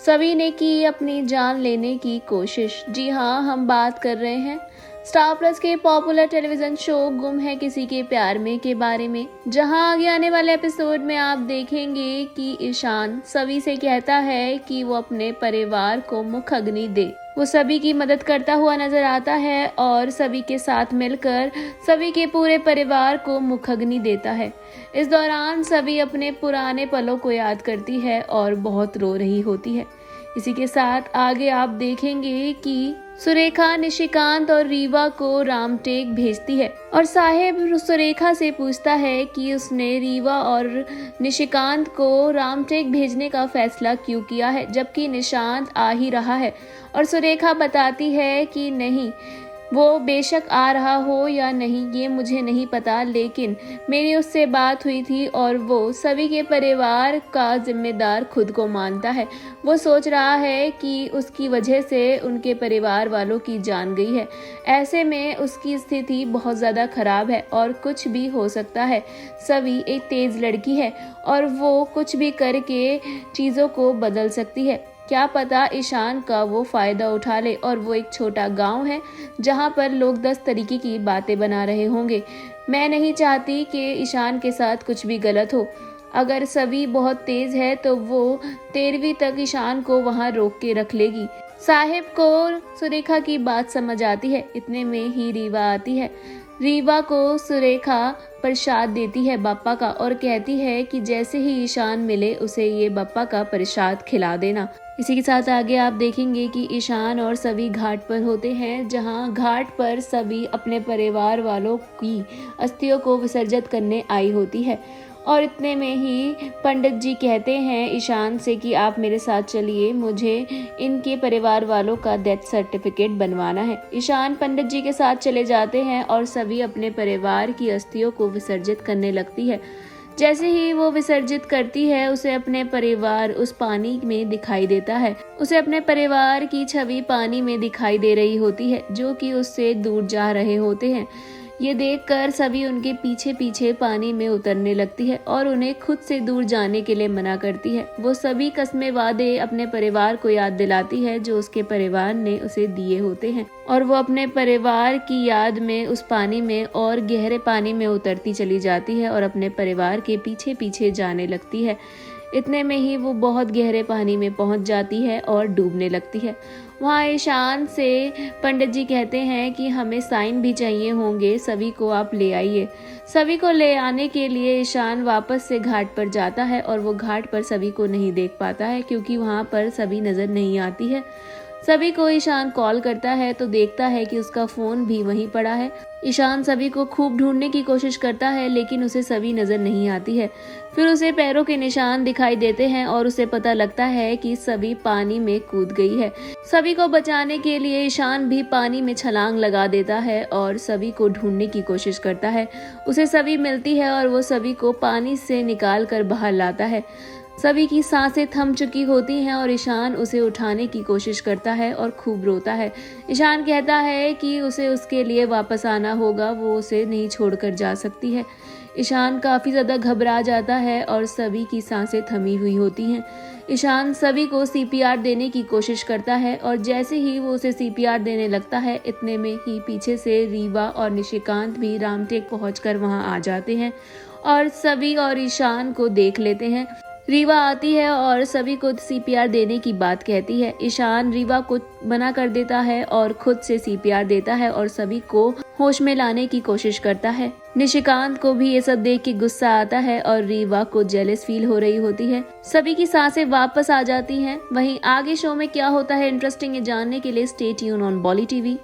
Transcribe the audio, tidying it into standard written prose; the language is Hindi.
सभी ने की अपनी जान लेने की कोशिश। जी हाँ, हम बात कर रहे हैं स्टार प्लस के पॉपुलर टेलीविजन शो गुम है किसी के प्यार में के बारे में, जहां आगे आने वाले एपिसोड में आप देखेंगे कि ईशान सभी से कहता है कि वो अपने परिवार को मुख अग्नि दे। वो सभी की मदद करता हुआ नजर आता है और सभी के साथ मिलकर सभी के पूरे परिवार को मुख अग्नि देता है। इस दौरान सभी अपने पुराने पलों को याद करती है और बहुत रो रही होती है। इसी के साथ आगे आप देखेंगे कि सुरेखा निशिकांत और रीवा को रामटेक भेजती है और साहिब सुरेखा से पूछता है कि उसने रीवा और निशिकांत को रामटेक भेजने का फैसला क्यों किया है, जबकि निशांत आ ही रहा है। और सुरेखा बताती है कि नहीं, वो बेशक आ रहा हो या नहीं ये मुझे नहीं पता, लेकिन मेरी उससे बात हुई थी और वो सभी के परिवार का जिम्मेदार खुद को मानता है। वो सोच रहा है कि उसकी वजह से उनके परिवार वालों की जान गई है। ऐसे में उसकी स्थिति बहुत ज़्यादा खराब है और कुछ भी हो सकता है। सभी एक तेज़ लड़की है और वो कुछ भी करके चीज़ों को बदल सकती है। क्या पता ईशान का वो फ़ायदा उठा ले और वो एक छोटा गांव है जहां पर लोग 10 तरीके की बातें बना रहे होंगे। मैं नहीं चाहती कि ईशान के साथ कुछ भी गलत हो। अगर सभी बहुत तेज़ है तो वो 13वीं तक ईशान को वहां रोक के रख लेगी। साहिब को सुरेखा की बात समझ आती है। इतने में ही रीवा आती है। रीवा को सुरेखा प्रसाद देती है बप्पा का और कहती है कि जैसे ही ईशान मिले उसे ये बप्पा का प्रसाद खिला देना। इसी के साथ आगे आप देखेंगे कि ईशान और सभी घाट पर होते हैं, जहां घाट पर सभी अपने परिवार वालों की अस्थियों को विसर्जित करने आई होती है। और इतने में ही पंडित जी कहते हैं ईशान से कि आप मेरे साथ चलिए, मुझे इनके परिवार वालों का डेथ सर्टिफिकेट बनवाना है। ईशान पंडित जी के साथ चले जाते हैं और सभी अपने परिवार की अस्थियों को विसर्जित करने लगती है। जैसे ही वो विसर्जित करती है उसे अपने परिवार उस पानी में दिखाई देता है। उसे अपने परिवार की छवि पानी में दिखाई दे रही होती है जो कि उससे दूर जा रहे होते हैं। ये देखकर सभी उनके पीछे पीछे पानी में उतरने लगती है और उन्हें खुद से दूर जाने के लिए मना करती है। वो सभी कस्में वादे अपने परिवार को याद दिलाती है जो उसके परिवार ने उसे दिए होते हैं और वो अपने परिवार की याद में उस पानी में और गहरे पानी में उतरती चली जाती है और अपने परिवार के पीछे पीछे जाने लगती है। इतने में ही वो बहुत गहरे पानी में पहुंच जाती है और डूबने लगती है। वहाँ ईशान से पंडित जी कहते हैं कि हमें साइन भी चाहिए होंगे, सभी को आप ले आइए। सभी को ले आने के लिए ईशान वापस से घाट पर जाता है और वो घाट पर सभी को नहीं देख पाता है क्योंकि वहाँ पर सभी नज़र नहीं आती है। सभी को ईशान कॉल करता है तो देखता है कि उसका फ़ोन भी वहीं पड़ा है। ईशान सभी को खूब ढूंढने की कोशिश करता है लेकिन उसे सभी नज़र नहीं आती है। फिर उसे पैरों के निशान दिखाई देते हैं और उसे पता लगता है कि सभी पानी में कूद गई है। सभी को बचाने के लिए ईशान भी पानी में छलांग लगा देता है और सभी को ढूंढने की कोशिश करता है। उसे सभी मिलती है और वो सभी को पानी से निकाल कर बाहर लाता है। सभी की सांसें थम चुकी होती हैं और ईशान उसे उठाने की कोशिश करता है और खूब रोता है। ईशान कहता है कि उसे उसके लिए वापस आना होगा, वो उसे नहीं छोड़कर जा सकती है। ईशान काफ़ी ज़्यादा घबरा जाता है और सभी की सांसें थमी हुई होती हैं। ईशान सभी को सीपीआर देने की कोशिश करता है और जैसे ही वो उसे सीपीआर देने लगता है इतने में ही पीछे से रीवा और निशिकांत भी रामटेक पहुंचकर वहां आ जाते हैं और सभी और ईशान को देख लेते हैं। रीवा आती है और सभी को सीपीआर देने की बात कहती है। ईशान रीवा को मना कर देता है और खुद से सीपीआर देता है और सभी को होश में लाने की कोशिश करता है। निशिकांत को भी ये सब देख के गुस्सा आता है और रीवा को जेलस फील हो रही होती है। सभी की सांसें वापस आ जाती हैं। वहीं आगे शो में क्या होता है इंटरेस्टिंग जानने के लिए stay tune on volley TV.